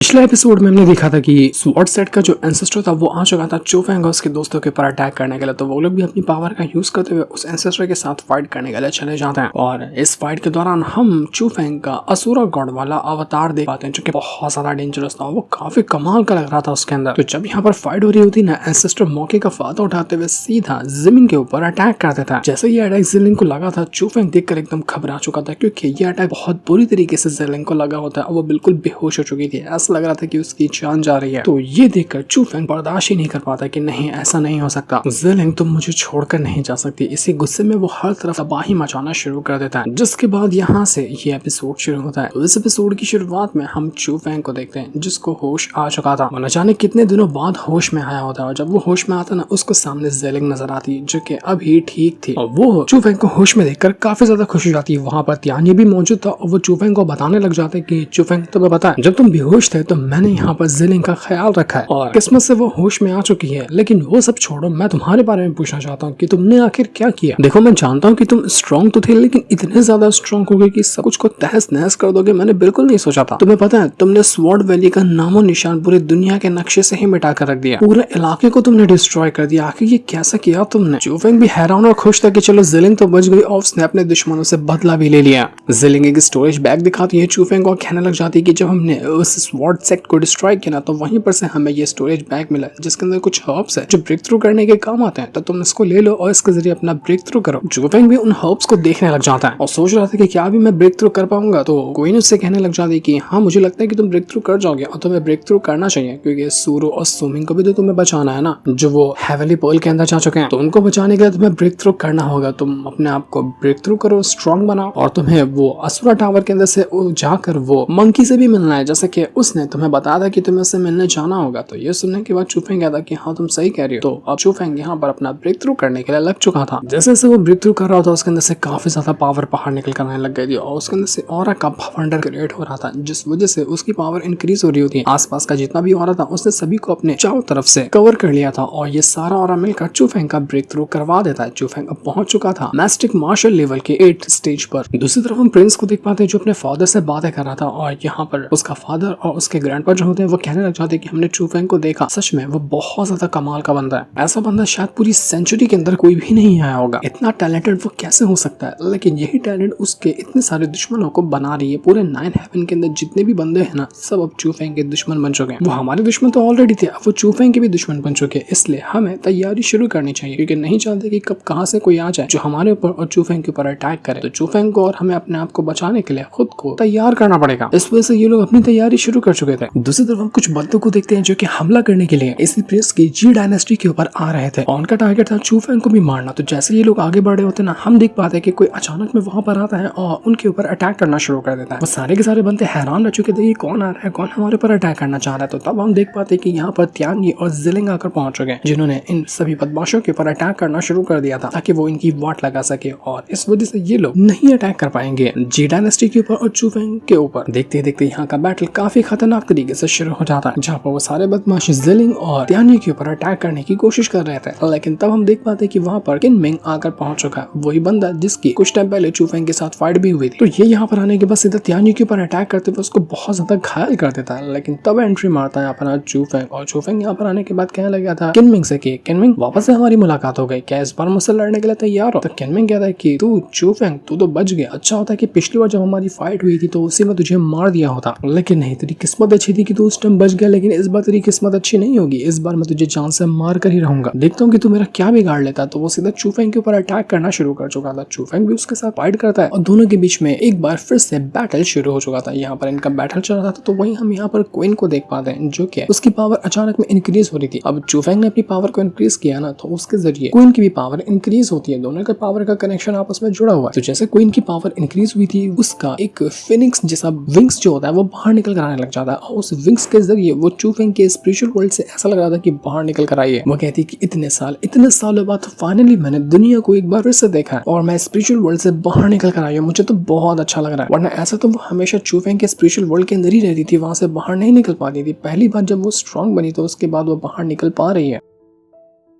पिछले एपिसोड में हमने देखा था कि स्वॉर्ड सेट का जो एंसेस्टर था वो आ चुका था चू फेंग और उसके दोस्तों के ऊपर अटैक करने के लिए। तो वो लोग भी अपनी पावर का यूज करते हुए उस एंसेस्टर के साथ फाइट करने के लिए चले जाते हैं और इस फाइट के दौरान हम चू फेंग का असुरा गॉड वाला अवतार देख पाते हैं जो कि बहुत ज्यादा डेंजरस था। वो काफी कमाल का लग रहा था उसके अंदर। तो जब यहाँ पर फाइट हो रही होती ना, एंसेस्टर मौके का फायदा उठाते हुए सीधा जिमिंग के ऊपर अटैक कर देता है। जैसे ये अटैक जिलिंग को लगा था, चू फेंग देखकर एकदम घबरा चुका था क्योंकि ये अटैक बहुत बुरी तरीके से जिलिंग को लगा होता है और वो बिल्कुल बेहोश हो चुकी थी। ऐसा लग रहा था कि उसकी जान जा रही है। तो ये देखकर चू फेंग बर्दाश्त ही नहीं कर पाता कि नहीं, ऐसा नहीं हो सकता, जिलिंग तुम मुझे छोड़कर नहीं जा सकती। इसी गुस्से में वो हर तरफ तबाही मचाना शुरू कर देता है, जिसके बाद यहाँ से ये एपिसोड शुरू होता है। तो इस एपिसोड की शुरुआत में हम चू फेंग को देखते हैं जिसको होश आ चुका था। न जाने कितने दिनों बाद होश में आया होता है और जब वो होश में आता ना, उसको सामने जिलिंग नजर आती जो कि अभी ठीक थी और वो चू फेंग को होश में देखकर काफी ज्यादा खुश हो जाती है। वहाँ पर त्यानी भी मौजूद था और वो चू फेंग को बताने लग जाते हैं कि चू फेंग तुम्हें पता है, जब तुम बेहोश थे तो मैंने यहाँ पर जिलिंग का ख्याल रखा है और किस्मत से वो होश में आ चुकी है। लेकिन वो सब छोड़ो, मैं तुम्हारे बारे में पूछना चाहता हूँ कि तुमने आखिर क्या किया। देखो, मैं जानता हूँ कि तुम स्ट्रॉन्ग तो थे, लेकिन इतने ज्यादा स्ट्रॉन्ग हो गए कि सब कुछ को तहस नहस कर दोगे, मैंने बिल्कुल नहीं सोचा था। तुम्हें पता है, तुमने स्वॉर्ड वैली का नामो निशान पूरी दुनिया के नक्शे से ही मिटा कर रख दिया, पूरे इलाके को तुमने डिस्ट्रॉय कर दिया। आखिर ये कैसा किया तुमने। चू फेंग भी हैरान और खुश था कि चलो जिलिंग तो बच गई और उसने अपने दुश्मनों से बदला भी ले लिया। जिलिंग एक स्टोरेज बैग दिखाती है चू फेंग को, कहने लग जाती है कि जब हमने उस स्वॉर्ड सेक्ट को डिस्ट्रॉय किया ना, तो वहीं पर से हमें ये स्टोरेज बैग मिला जिसके अंदर कुछ हर्ब्स है जो ब्रेक थ्रू करने के काम आते हैं। तो तुम इसको ले लो और इसके जरिए अपना ब्रेक थ्रू करो। चू फेंग भी उन हर्ब्स को देखने लग जाता है और सोच रहा था कि क्या भी मैं ब्रेक थ्रू कर पाऊंगा। तो कोई उससे कहने लग जाती है कि हाँ, मुझे लगता है कि तुम ब्रेक थ्रू कर जाओगे और तुम्हें ब्रेक थ्रू करना चाहिए क्योंकि सूरो और सुमिंग को भी तो तुम्हें बचाना है ना, जो वो हेवनली पर्ल के अंदर जा चुके हैं। तो उनको बचाने के लिए तुम्हें ब्रेक थ्रू करना होगा। तुम अपने आप को ब्रेक थ्रू करो, स्ट्रॉन्ग बनाओ और तुम्हें वो असुरा टावर के अंदर से जाकर वो मंकी से भी मिलना है, जैसे कि उसने तुम्हें बताया था कि तुम्हें उससे मिलने जाना होगा। तो ये सुनने के बाद चू फेंग कहता कि हाँ, तुम सही कह रही हो। तो अब चू फेंग यहाँ पर अपना ब्रेक थ्रू करने के लिए लग चुका था। जैसे जैसे वो ब्रेक थ्रू कर रहा था, उसके अंदर से काफी ज्यादा पावर बाहर निकल कर आने लग गई थी और उसके अंदर से ऑरा का भवंडर क्रिएट हो रहा था, जिस वजह से उसकी पावर इंक्रीज हो रही होती है। आसपास का जितना भी ऑरा था उसने सभी को अपने चारों तरफ से कवर कर लिया था और ये सारा ऑरा मिलकर चू फेंग का ब्रेक थ्रू करवा देता है। चू फेंग अब पहुंच चुका था मैस्टिक मार्शल लेवल के 8 स्टेज पर। दूसरी तरफ हम प्रिंस को देख पाते हैं जो अपने फादर से बातें कर रहा था और यहाँ पर उसका फादर और उसके ग्रैंडपा जो होते हैं वो कहने लग जाते हैं कि हमने चू फेंग को देखा, सच में वो बहुत ज्यादा कमाल का बंदा है। ऐसा बंदा शायद पूरी सेंचुरी के अंदर कोई भी नहीं आया होगा। इतना टैलेंटेड वो कैसे हो सकता है। लेकिन यही टैलेंट उसके इतने सारे दुश्मनों को बना रही है। पूरे 9 हेवन के अंदर जितने भी बंदे हैं ना, सब अब चू फेंग के दुश्मन बन चुके हैं। वो हमारे दुश्मन तो ऑलरेडी थे, अब वो चू फेंग के भी दुश्मन बन चुके हैं। इसलिए हमें तैयारी शुरू करनी चाहिए क्योंकि नहीं चाहते कि कब कहां से कोई आ जाए जो हमारे ऊपर और चू फेंग के ऊपर अटैक करे। तो चू फेंग को और हमें अपने आप को बचाने के लिए खुद को तैयार करना पड़ेगा। इस वजह से ये लोग अपनी तैयारी शुरू कर चुके थे। दूसरी तरफ हम कुछ बंदों को देखते हैं जो कि हमला करने के लिए इसी प्रिंस की जी डायनेस्टी के ऊपर आ रहे थे और उनका टारगेट था चू फेंग को भी मारना। तो जैसे ये लोग आगे बढ़ रहे होते ना, हम देख पाते हैं कि कोई अचानक में वहां पर आता है और उनके ऊपर अटैक करना शुरू कर देता है। वो सारे के सारे बंदे हैरान रह चुके थे ये कौन आ रहा है, कौन हमारे ऊपर अटैक करना चाह रहा है। तो तब हम देख पाते हैं कि यहाँ पर त्यानी और जिलिंग आकर पहुंच चुके हैं जिन्होंने इन सभी बदमाशों के ऊपर अटैक करना शुरू कर दिया था ताकि वो इनकी वाट लगा सके और इस वजह से ये लोग नहीं अटैक कर पाएंगे जी डायनेस्टी के ऊपर और चू फेंग के ऊपर। देखते देखते यहाँ का बैटल काफी खतरनाक तरीके से शुरू हो जाता है, जहाँ पर वो सारे बदमाश जिलिंग और त्यानी के ऊपर अटैक करने की कोशिश कर रहे थे। लेकिन तब हम देख पाते कि वहाँ पर किनमिंग आकर पहुंच चुका है, वही बंदा जिसकी कुछ टाइम पहले चू फेंग के साथ फाइट भी हुई थी। तो ये यहाँ पर आने के बाद सीधा त्यानी के ऊपर अटैक करते हुए उसको बहुत ज्यादा घायल कर देता है। लेकिन तब एंट्री मारता है अपना चू फेंग और चू फेंग यहाँ पर आने के बाद कहने लगा था किनमिंग से कि किनमिंग, वापस से हमारी मुलाकात हो गई, क्या इस बार मुझसे लड़ने के लिए तैयार हो। तो किनमिंग कहता है कि तू चू फेंग, तू तो बच गया। अच्छा होता है कि पिछली बार जब हमारी फाइट हुई थी तो उसी में तुझे मार दिया होता, लेकिन नहीं, तेरी किस्मत अच्छी थी कि तू उस टाइम बच गया। लेकिन इस बार तेरी किस्मत अच्छी नहीं होगी, इस बार मैं तुझे जान से मार कर ही रहूंगा, देखता हूँ कि तू मेरा क्या बिगाड़ लेता। तो वो सीधा चू फेंग के ऊपर अटैक करना शुरू कर चुका था। चू फेंग भी उसके साथ फाइट करता है और दोनों के बीच में एक बार फिर से बैटल शुरू हो चुका था। यहाँ पर इनका बैटल चल रहा था। तो वहीं हम यहाँ पर क्वीन को देख पाते हैं जो कि उसकी पावर अचानक में इंक्रीज हो रही थी। अब चू फेंग ने अपनी पावर को इंक्रीज किया ना, तो उसके जरिए क्वीन की भी पावर इंक्रीज होती है। दोनों का पावर का कनेक्शन आपस में जुड़ा हुआ है। तो जैसे क्वीन की पावर इंक्रीज हुई थी, उसका एक फिनिक्स जैसा विंग्स जो होता है वो बाहर निकल कर आने लग जाता है और उस विंग्स के जरिए वो चू फेंग के स्पिरिचुअल वर्ल्ड से ऐसा लग रहा था कि बाहर निकल कर आई है। वो कहती कि इतने सालों बाद फाइनली मैंने दुनिया को एक बार फिर से देखा है और मैं स्पिरिचुअल वर्ल्ड से बाहर निकल कर आई हूँ। मुझे तो बहुत अच्छा लग रहा है, वरना ऐसा तो वो हमेशा चू फेंग के स्पिरिचुअल वर्ल्ड के अंदर ही रहती थी, वहां से बाहर नहीं निकल पाती थी। पहली बार जब वो स्ट्रांग बनी तो उसके बाद वो बाहर निकल पा रही है।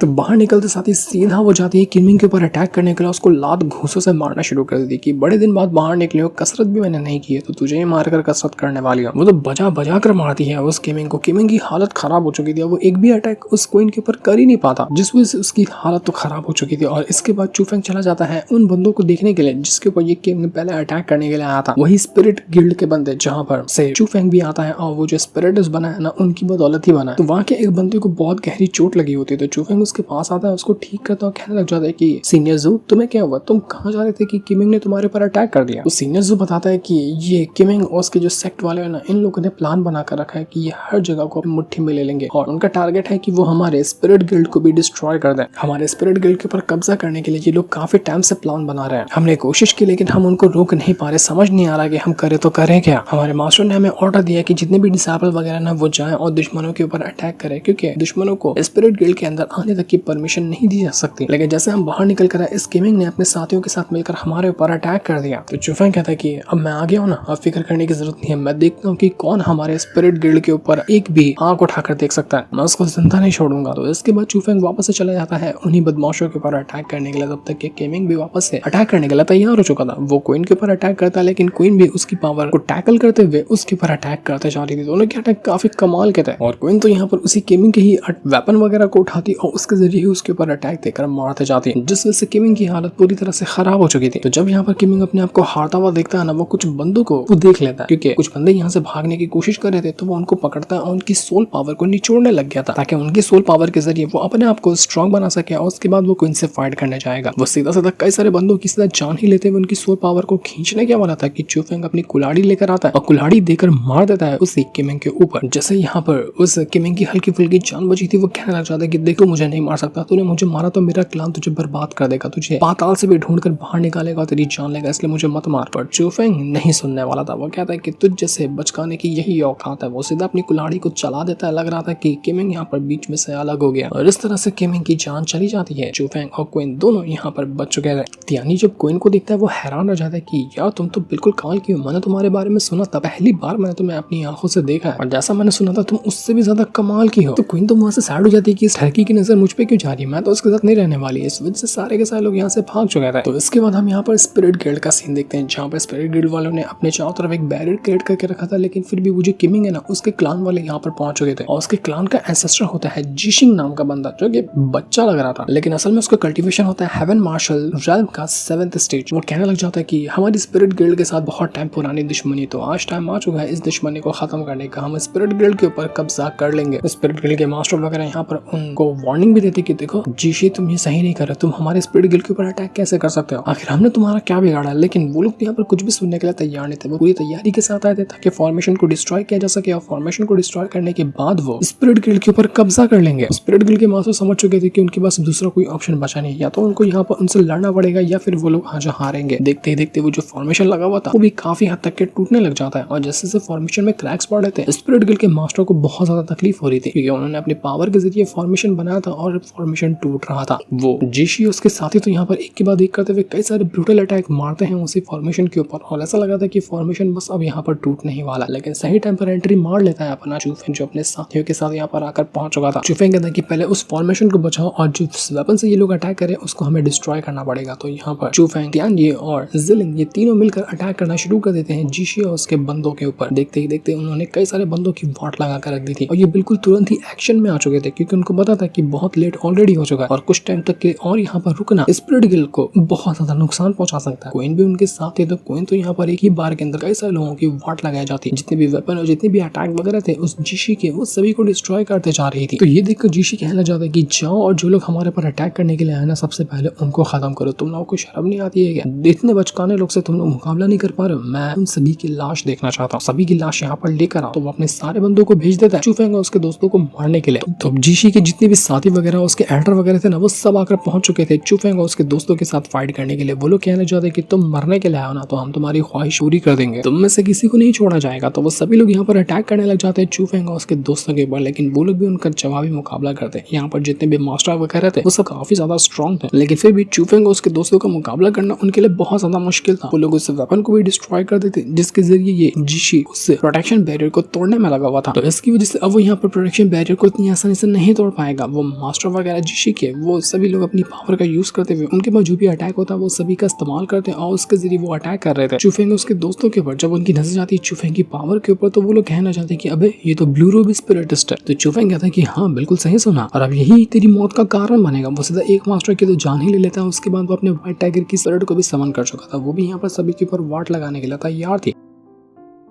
तो बाहर निकलते साथ ही सीधा वो जाती है किमिंग के ऊपर अटैक करने के लिए, उसको लात घूंसों से मारना शुरू कर देती है कि बड़े दिन बाद बाहर निकले हो, कसरत भी मैंने नहीं की है तो तुझे ही मारकर कसरत करने वाली है। वो तो बजा बजा कर मारती है उस किमिंग को। किमिंग की हालत खराब हो चुकी थी, वो एक भी अटैक उस क्वीन के ऊपर कर ही नहीं पाता, जिस वजह से उसकी हालत तो खराब हो चुकी थी। और इसके बाद चूफेंग चला जाता है उन बंदों को देखने के लिए जिसके ऊपर ये किमिंग पहले अटैक करने के लिए आया था, वही स्पिरिट गिल्ड के बंदे जहाँ पर से चूफेंग भी आता है और वो जो स्पिरिटस बना है ना उनकी बदौलत ही बना है। तो वहाँ के एक बंदे को बहुत गहरी चोट लगी होती है, तो चूफेंग उसके पास आता है, उसको ठीक करता है, कहने लग जाता है कि सीनियर जू तुम्हें क्या हुआ, तुम कहाँ जा रहे थे कि किमिंग ने तुम्हारे ऊपर अटैक कर दिया। तो सीनियर जू बताता है कि ये किमिंग और उसके जो सेक्ट वाले हैं ना, इन लोगों ने प्लान बना कर रखा है कि ये हर जगह को अपनी मुट्ठी में ले लेंगे और उनका टारगेट है कि वो हमारे स्पिरिट गिल्ड को भी डिस्ट्रॉय कर दें। हमारे स्पिरिट गिल्ड के ऊपर कब्जा करने के लिए ये लोग काफी टाइम से प्लान बना रहे हैं। हमने कोशिश की लेकिन हम उनको रोक नहीं पा रहे, समझ नहीं आ रहा कि हम करें तो करें क्या। हमारे मास्टर ने हमें ऑर्डर दिया कि जितने भी डिसेबल वगैरह ना वो जाएं और दुश्मनों के ऊपर अटैक करें, क्योंकि दुश्मनों को स्पिरिट गिल्ड के अंदर आने तक की परमिशन नहीं दी जा सकती। लेकिन जैसे हम बाहर निकल कर इस किमिंग ने अपने साथियों के साथ मिलकर हमारे ऊपर अटैक कर दिया। तो चूफेंग कहता है कि अब मैं आ गया हूँ ना, अब फिक्र करने की जरूरत नहीं है, मैं देखता हूँ कि कौन हमारे स्पिरिट गिल्ड के ऊपर एक भी आंख उठाकर देख सकता है, मैं उसको जिंदा नहीं छोड़ूंगा। तो इसके बाद चूफेंग वापस से चला जाता है उन्हीं बदमाशों के ऊपर अटैक करने के लिए, तब तक कि किमिंग भी वापस से अटैक करने के लिए तैयार हो चुका था। वो क्वीन के ऊपर अटैक करता है लेकिन क्वीन भी उसकी पावर को टैकल करते हुए उसके ऊपर अटैक करते जा रही थी। दोनों के अटैक काफी कमाल के थे और क्वीन तो यहाँ पर उसी किमिंग के ही वेपन वगैरह को उठाती और उसके जरिए उसके ऊपर अटैक देकर मारते जाती है, जिस वजह से किमिंग की हालत पूरी तरह से खराब हो चुकी थी। तो जब यहाँ पर किमिंग अपने आप को हारता हुआ देखता है ना, वो कुछ बंदों को वो देख लेता है, क्योंकि कुछ बंदे यहाँ से भागने की कोशिश कर रहे थे, तो वो उनको पकड़ता है और उनकी सोल पावर को निचोड़ने लग गया था, ताकि उनकी सोल पावर के जरिए वो अपने आप को स्ट्रॉन्ग बना सके और उसके बाद वो क्वीन से फाइट करने जाएगा। वो सीधा सीधा कई सारे बंदों की सीधा जान ही लेते हुए उनकी सोल पावर को खींचने क्या वाला था कि चूफेंग अपनी कुल्हाड़ी लेकर आता है और कुल्हाड़ी देकर मार देता है उसी किमिंग के ऊपर। जैसे यहाँ पर उस किमिंग की हल्की फुल्की जान बची थी, वो कहने लग जाता है कि देखो मुझे नहीं मार सकता, तूने मुझे मारा तो मेरा क्लान तुझे बर्बाद कर देगा, तुझे पाताल से भी ढूंढ कर बाहर निकालेगा, तेरी जान लेगा, इसलिए मुझे मत मार। पर चूफेंग नहीं सुनने वाला था, वो कहता है कि तुझ जैसे बचकाने की यही औकात है। वो सीधा अपनी कुल्हाड़ी को चला देता है। लग रहा था कि किमिंग यहाँ पर बीच में से अलग हो गया और इस तरह से किमिंग की जान चली जाती है। चूफेंग और क्वीन दोनों यहाँ पर बच चुके थे। यानी जब क्वीन को देखता है वो हैरान हो जाता है कि यार तुम तो बिल्कुल कमाल की हो, मैंने तुम्हारे बारे में सुना था, पहली बार मैंने तुम्हें अपनी आंखों से देखा है और जैसा मैंने सुना था तुम उससे भी ज्यादा कमाल की हो। तो क्वीन तो वहां से साइड हो जाती है कि इस लड़की की नजर मुझ पे क्यों जा रही है, मैं तो उसके साथ नहीं रहने वाली है। इस वजह से सारे के सारे लोग यहाँ से भाग चुके थे। तो इसके बाद हम यहाँ पर स्पिरिट गिल्ड का सीन देखते हैं, जहाँ पर स्पिरिट गिल्ड वालों ने अपने चारों तरफ एक बैरियर क्रिएट करके रखा था, लेकिन फिर भी वो जो किमिंग है ना, उसके क्लान वाले यहाँ पर पहुंच चुके थे और उसके क्लान का एंसेस्टर होता है जिशिंग नाम का बंदा, जो कि बच्चा लग रहा था, लेकिन असल में उसका कल्टीवेशन होता है हेवन मार्शल रेल्म का 7th स्टेज। वो कहने लग जाता है कि हमारी स्पिरिट गिल्ड के साथ बहुत टाइम पुरानी दुश्मनी, तो आज टाइम आ चुका है इस दुश्मनी को खत्म करने का, हम स्पिरिट गिल्ड के ऊपर कब्जा कर लेंगे। स्पिरिट गिल्ड के मास्टर वगैरह यहाँ पर उनको वार्निंग भी देते कि देखो जीशी तुम ये सही नहीं कर रहे, तुम हमारे स्पिरिट गिल्ड के ऊपर अटैक कैसे कर सकते हो, आखिर हमने तुम्हारा क्या बिगाड़ा। लेकिन वो लोग यहाँ पर कुछ भी सुनने के लिए तैयार नहीं थे। वो पूरी तैयारी के साथ आए थे ताकि फॉर्मेशन को डिस्ट्रॉय किया जा सके और फॉर्मेशन को डिस्ट्रॉय करने के बाद वो स्पिरिट गिल्ड के ऊपर कब्जा कर लेंगे। स्पिरिट गिल्ड के मास्टर समझ चुके थे कि उनके पास दूसरा कोई ऑप्शन बचा नहीं, या तो उनको यहाँ पर उनसे लड़ना पड़ेगा या फिर वो लोग आज हारेंगे। देखते ही देखते वो जो फॉर्मेशन लगा हुआ था वो भी काफी हद तक के टूटने लग जाता है और जैसे जैसे फॉर्मेशन में क्रैक्स पड़ रहे थे, स्पिरिट गिल्ड के मास्टर को बहुत ज्यादा तकलीफ हो रही थी, क्योंकि उन्होंने अपनी पावर के जरिए फॉर्मेशन बनाया था और फॉर्मेशन टूट रहा था। वो जीशी उसके साथी तो यहाँ पर एक के बाद एक करते हुए कई सारे ब्रूटल अटैक मारते हैं उसी फॉर्मेशन के ऊपर और ऐसा लगा था कि फॉर्मेशन बस अब यहाँ पर टूट नहीं वाला, लेकिन सही टाइम पर एंट्री मार लेता है अपना चूफेंग, जो अपने साथियों के साथ यहाँ पर आकर पहुंच चुका था। चूफेंग कहता है कि पहले उस फॉर्मेशन को बचाओ और जो वेपन से ये लोग अटैक करे उसको हमें डिस्ट्रॉय करना पड़ेगा। तो यहाँ पर चूफेंग, तियानजी और जिलिंग ये तीनों मिलकर अटैक करना शुरू कर देते हैं जीशी और उसके बंदों के ऊपर। देखते ही देखते उन्होंने कई सारे बंदों की वाट लगा कर रख दी थी और ये बिल्कुल तुरंत ही एक्शन में आ चुके थे, क्योंकि उनको पता था कि बहुत लेट ऑलरेडी हो चुका है और कुछ टाइम तक के और यहाँ पर रुकना स्पिरिट गिल्ड को बहुत ज्यादा नुकसान पहुंचा सकता है। क्वीन भी उनके साथ थे, तो क्वीन तो यहाँ पर एक ही बार के अंदर कई सारे लोगों की वाट लगाई जाती, जितने भी वेपन और जितने भी अटैक वगैरह थे उस जीशी के, वो सभी को डिस्ट्रॉय करते जा रही थी। तो ये देखकर जीशी कहना जाता है कि जाओ और जो लोग हमारे पर अटैक करने के लिए आए ना, सबसे पहले उनको खत्म करो। तुम लोगों को शर्म नहीं आती है क्या? इतने बचकाने लोग से तुम लोग मुकाबला नहीं कर पा रहे हो? मैं उन सभी की लाश देखना चाहता हूँ, सभी की लाश यहाँ पर लेकर आओ। तो वो अपने सारे बंदों को भेज देता है चूफेंग और उसके दोस्तों को मारने के लिए। तो जीशी के जितने भी साथी वगैरह उसके एल्डर वगैरह थे ना, वो सब आकर पहुंच चुके थे चूफेंग और उसके दोस्तों के साथ फाइट करने के लिए। वो लोग कहने जाते कि तुम मरने के लिए आओ ना, तो हम तुम्हारी ख्वाहिश पूरी कर देंगे, तुम में से किसी को नहीं छोड़ा जाएगा। तो वो सभी लोग यहाँ पर अटैक करने लग जाते हैं चूफेंग और उसके दोस्तों के ऊपर, लेकिन वो लोग भी उनका जवाबी मुकाबला करते हैं। यहाँ पर जितने भी मास्टर वगैरह थे वो सब काफी ज्यादा स्ट्रॉन्ग थे, लेकिन फिर भी चूफेंग और उसके दोस्तों का मुकाबला करना उनके लिए बहुत ज्यादा मुश्किल था। वो लोग उस वेपन को भी डिस्ट्रॉय कर देते, जिसके जरिए ये जीशी उस प्रोटेक्शन बैरियर को तोड़ने में लगा हुआ था। तो इसकी वजह से अब वो यहाँ पर प्रोटेक्शन बैरियर को इतनी आसानी से नहीं तोड़ पाएगा। वो मास्टर वगैरह जिशी के, वो सभी लोग अपनी पावर का यूज करते हुए उनके पास जो भी अटैक होता है वो सभी का इस्तेमाल करते हैं और उसके जरिए वो अटैक कर रहे थे चूफेंग उसके दोस्तों के ऊपर। जब उनकी नजर जाती है चूफेंग की पावर के ऊपर तो वो लोग कहना चाहते हैं कि अबे ये तो ब्लू रूबी स्पिरिटिस्ट है। तो चूफेंग कहता है कि हाँ बिल्कुल सही सुना, और अब यही तेरी मौत का कारण बनेगा। वो सीधा एक मास्टर की तो जान ही ले लेता है। उसके बाद वो अपने व्हाइट टाइगर की स्पिरिट को भी समन कर चुका था। वो भी यहाँ पर सभी के ऊपर वाट लगाने के लिए तैयार थी।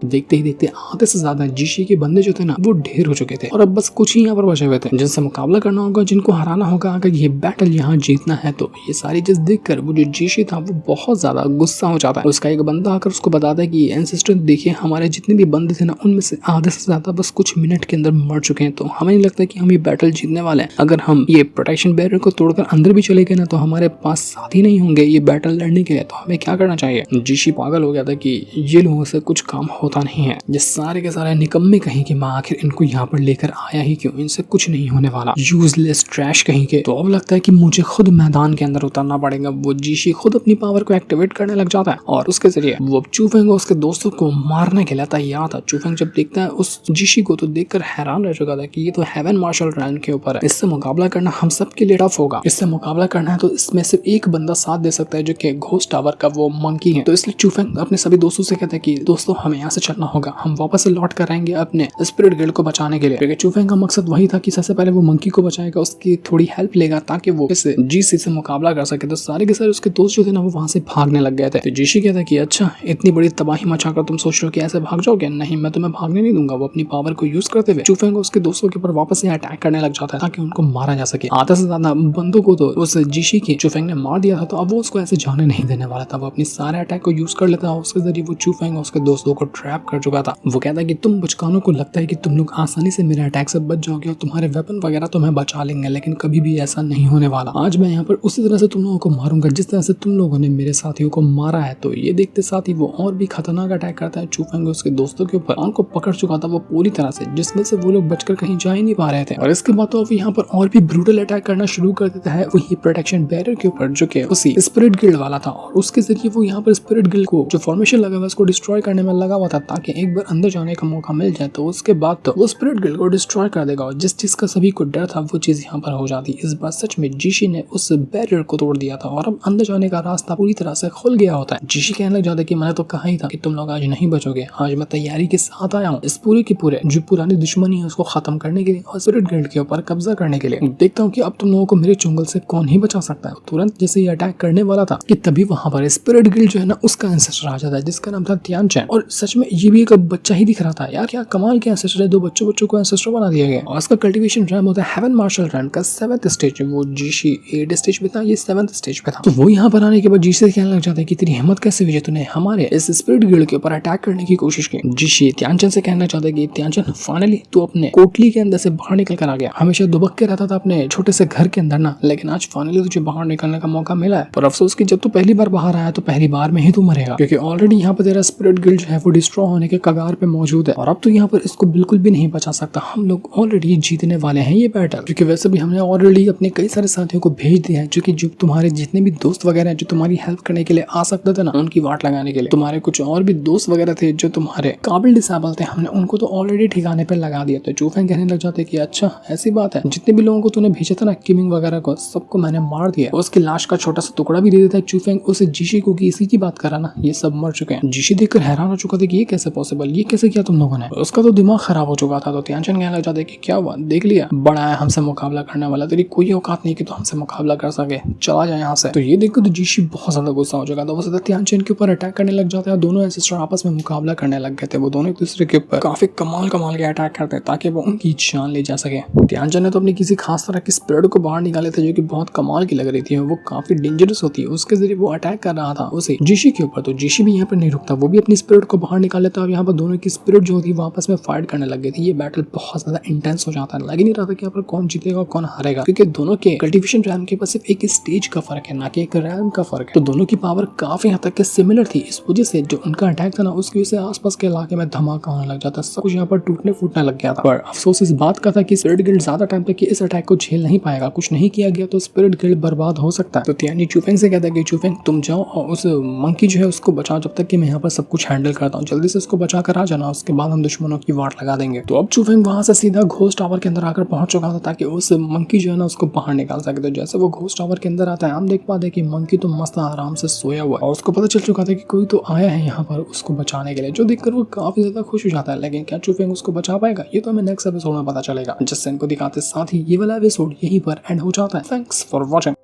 देखते ही देखते आधे से ज्यादा जीशी के बंदे जो थे ना वो ढेर हो चुके थे और अब बस कुछ ही यहाँ पर बचे हुए थे जिनसे मुकाबला करना होगा, जिनको हराना होगा। अगर ये बैटल यहाँ जीतना है तो ये सारी चीज देखकर वो जो जीशी था वो बहुत ज्यादा गुस्सा हो जाता है। उसका एक बंदा आकर उसको बताता है कि एंसेस्टर देखिए हमारे जितने भी बंदे थे ना उनमें से आधे से ज्यादा बस कुछ मिनट के अंदर मर चुके हैं, तो हमें नहीं लगता कि हम ये बैटल जीतने वाले हैं। अगर हम ये प्रोटेक्शन बैरियर को तोड़कर अंदर भी चले गए ना तो हमारे पास साथी नहीं होंगे ये बैटल लड़ने के लिए, तो हमें क्या करना चाहिए। जीशी पागल हो गया था कि ये लोगों से कुछ काम होता नहीं है, ये सारे के सारे निकम्मे कहीं के, मैं आखिर इनको यहाँ पर लेकर आया ही क्यों, इनसे कुछ नहीं होने वाला, यूजलेस ट्रैश कहीं के। तो अब लगता है कि मुझे खुद मैदान के अंदर उतरना पड़ेगा। वो जीशी खुद अपनी पावर को एक्टिवेट करने लग जाता है और उसके जरिए वो चूफेंग और उसके दोस्तों को मारने के लिए तैयार था। चूफेंग जब देखता है उस जीशी को तो देखकर हैरान रह चुका था कि ये तो हेवन मार्शल रैन के ऊपर है, इससे मुकाबला करना हम सब के लिए टफ होगा। इससे मुकाबला करना है तो इसमें सिर्फ एक बंदा साथ दे सकता है जो कि घोस्ट टावर का वो मंकी है। तो इसलिए चूफेंग अपने सभी दोस्तों से कहता है कि दोस्तों हमें यहाँ से चलना होगा, हम वापस से लौट कर आएंगे अपने स्पिरिट गिल्ड को बचाने के लिए। क्योंकि चूफेंग का मकसद वही था कि सबसे पहले वो मंकी को बचाएगा, उसकी थोड़ी हेल्प लेगा ताकि वो इस जीसी से मुकाबला कर सके। तो सारे के सारे उसके दोस्त जो थे ना वो वहां से भागने लग गए थे। तो जीशी कहता कि अच्छा इतनी बड़ी तबाही मचाकर तुम सोच रहे हो कि ऐसे भाग जाओगे, नहीं मैं तुम्हें भागने नहीं दूंगा। वो अपनी पावर को यूज करते हुए चूफेंग और उसके दोस्तों के ऊपर वापस से अटैक करने लग जाता है ताकि उनको मारा जा सके। आधा से ज्यादा बंदों को तो उस जीशी की चूफेंग ने मार दिया था, तो अब वो उसको ऐसे जाने नहीं देने वाला था। वो अपनी सारे अटैक को यूज कर लेता है, उसके जरिए वो चूफेंग और उसके दोस्तों को ट्रैप कर चुका था। वो कहता है कि तुम बचकानों को लगता है कि तुम लोग आसानी से मेरे अटैक से बच जाओगे और तुम्हारे वेपन वगैरह तुम्हें बचा लेंगे, लेकिन कभी भी ऐसा नहीं होने वाला। आज मैं यहाँ पर उसी तरह से तुम लोगों को मारूंगा जिस तरह से तुम लोगों ने मेरे साथियों को मारा है। तो ये देखते साथ ही वो और भी खतरनाक अटैक करता है चूफेंग उसके दोस्तों के ऊपर। उनको पकड़ चुका था वो पूरी तरह से, जिसमें से वो लोग बचकर कहीं जा ही नहीं पा रहे थे। और इसके बाद तो यहाँ पर और भी ब्रूटल अटैक करना शुरू कर देता है वही प्रोटेक्शन बैरियर के ऊपर जो कि उसी स्पिरिट गिल्ड वाला था। और उसके जरिए वो यहाँ पर स्पिरिट गिल्ड को जो फॉर्मेशन लगा हुआ उसको डिस्ट्रॉय करने में लगा हुआ था ताकि एक बार अंदर जाने का मौका मिल जाए। तो उसके बाद तो वो स्पिरिट गिल्ड को डिस्ट्रॉय कर देगा और जिस चीज का सभी को डर था वो चीज यहाँ पर हो जाती। इस बार सच में जीशी ने उस बैरियर को तोड़ दिया था और अब अंदर जाने का रास्ता पूरी तरह से खुल गया होता है। जीशी कहने लग जाता है कि मैंने तो कहा ही था कि तुम लोग आज नहीं बचोगे, आज मैं तैयारी के साथ आया हूँ इस पूरे की पूरे जो पुरानी दुश्मनी है उसको खत्म करने के लिए और स्पिरिट गिल्ड के ऊपर कब्जा करने के लिए। देखता हूँ कि अब तुम लोगों को मेरे चुंगल से कौन ही बचा सकता है। तुरंत जैसे ये अटैक करने वाला था कि तभी वहां पर स्पिरिट गिल्ड जो है ना उसका एंसेस्टर आ जाता है जिसका नाम था तियानचेन। और सच में ये भी एक बच्चा ही दिख रहा था यार, क्या कमाल के एंसेस्टर है, दो बच्चों को एंसेस्टर बना दिया गया। और इसका कल्टीवेशन रैम होता है हेवन मार्शल रैम का 7th स्टेज। वो जीशी 8 स्टेज पे था, ये 7th स्टेज पे था। तो वो यहाँ पर आने के बाद जीशी से कहने लग जाता है कि तेरी हिम्मत कैसे हुई तूने हमारे इस स्पिरिट गिल्ड के ऊपर अटैक करने की कोशिश की। जीशी तियानचेन से कहना चाहता है कि तियानचेन फाइनली तू अपने कोटली के अंदर से बाहर निकल कर आ गया। हमेशा दुबक के रहता था अपने छोटे से घर के अंदर ना, लेकिन आज फाइनली तुझे बाहर निकलने का मौका मिला है। पर अफसोस कि जब तू पहली बार बाहर आया तो पहली बार में ही तू मरेगा, क्योंकि ऑलरेडी यहाँ पर तेरा स्पिरिट गिल्ड जो है वो डिस्ट्रॉय होने के कगार पे मौजूद है और अब तो यहाँ पर इसको बिल्कुल भी नहीं बचा सकता। हम लोग ऑलरेडी जीतने वाले हैं ये बैटल, क्योंकि वैसे भी हमने ऑलरेडी अपने कई सारे साथियों को भेज दिया है जो तुम्हारे जितने भी दोस्त वगैरह जो तुम्हारी हेल्प करने के लिए आ सकते थे ना उनकी वाट लगाने के लिए। तुम्हारे कुछ और भी दोस्त वगैरह थे जो तुम्हारे काबिल डिसेबल थे, हमने उनको तो ऑलरेडी ठिकाने पे लगा दिया। तो चूफेंग कहने लग जाते कि अच्छा ऐसी बात है, जितने भी लोगों को तूने भेजा था ना किमिंग वगैरह को सबको मैंने मार दिया। उसकी लाश का छोटा सा टुकड़ा भी दे देता है चूफेंग उसे जीशी को कि इसी की बात करा ना, ये सब मर चुके हैं। जीशी देखकर हैरान हो चुका था कि ये कैसे पॉसिबल, ये कैसे किया तुम लोगों ने। उसका तो दिमाग खराब हो चुका था। तो तियानचेन कहने लग जाते कि क्या हुआ, देख लिया बड़ा है हमसे मुकाबला करने वाला, तेरी कोई औकात नहीं कि तो हमसे मुकाबला कर सके, चला जाए यहाँ से। तो ये देखकर तो जीशी बहुत ज्यादा गुस्सा हो चुका था। वो सीधा तियानचेन के ऊपर अटैक करने लग जाते हैं। दोनों एंसेस्टर आपस में मुकाबला करने लग गए थे। वो दोनों एक दूसरे के ऊपर काफी कमाल के अटैक करते हैं ताकि वो उनकी जान ले जा सके। तियानचेन ने तो अपनी किसी खास तरह की स्पिरिट को बाहर निकाले थे जो कि बहुत कमाल की लग रही थी, वो काफी डेंजरस होती है। उसके जरिए वो अटैक कर रहा था उसे जीशी के ऊपर। तो जीशी भी यहाँ पर नहीं रुकता, वो भी अपनी स्पिरिट को बाहर निकाल लेता है। यहाँ पर दोनों की स्पिरिट जो होती है आपस में फाइट करने लग गई थी। ये बैटल बहुत ज्यादा इंटेंस हो जाता है, लग ही नहीं रहा था कि यहाँ पर कौन जीतेगा कौन हारेगा, क्योंकि दोनों के कल्टीवेशन रैम के पास सिर्फ एक स्टेज का फर्क है, ना कि एक रैम का फर्क है। तो दोनों की पावर काफी हद तक के सिमिलर थी। इस वजह से जो उनका अटैक था ना उसकी वजह से आसपास के इलाके में धमाका होने लग जाता, सब कुछ यहाँ पर टूटने फूटने लग गया था। पर अफसोस इस बात का था कि स्पिरिट गिल्ड ज्यादा टाइम तक इस अटैक को झेल नहीं पाएगा। कुछ नहीं किया गया तो स्पिरिट गिल्ड बर्बाद हो सकता है। तो तियानी चूफेंग से कहता है कि चूफेंग तुम जाओ और उस मंकी जो है उसको बचाओ जब तक कि मैं यहाँ पर सब कुछ हैंडल करता हूँ। जल्दी से उसको बचा कर आ जाना, उसके बाद हम दुश्मनों की वार लगा देंगे। तो अब चूफेंग वहां से सीधा घोस्ट टावर के अंदर आकर पहुंच चुका था ताकि उस मंकी जो है ना उसको बाहर निकाल सके। तो जैसे वो घोस्ट टावर के अंदर आता है, हम देख पाते हैं कि मंकी तो मस्त आराम से सोया हुआ है और उसको पता चल चुका था कि कोई तो आया है यहाँ पर उसको बचाने के लिए, जो देखकर वो काफी ज्यादा खुश हो जाता है। लेकिन क्या चूफेंग उसको बचा पाएगा, ये तो हमें नेक्स्ट एपिसोड में पता चलेगा, जिससे इनको दिखाते साथ ही ये वाला एपिसोड यहीं पर एंड हो जाता है। Thanks for watching.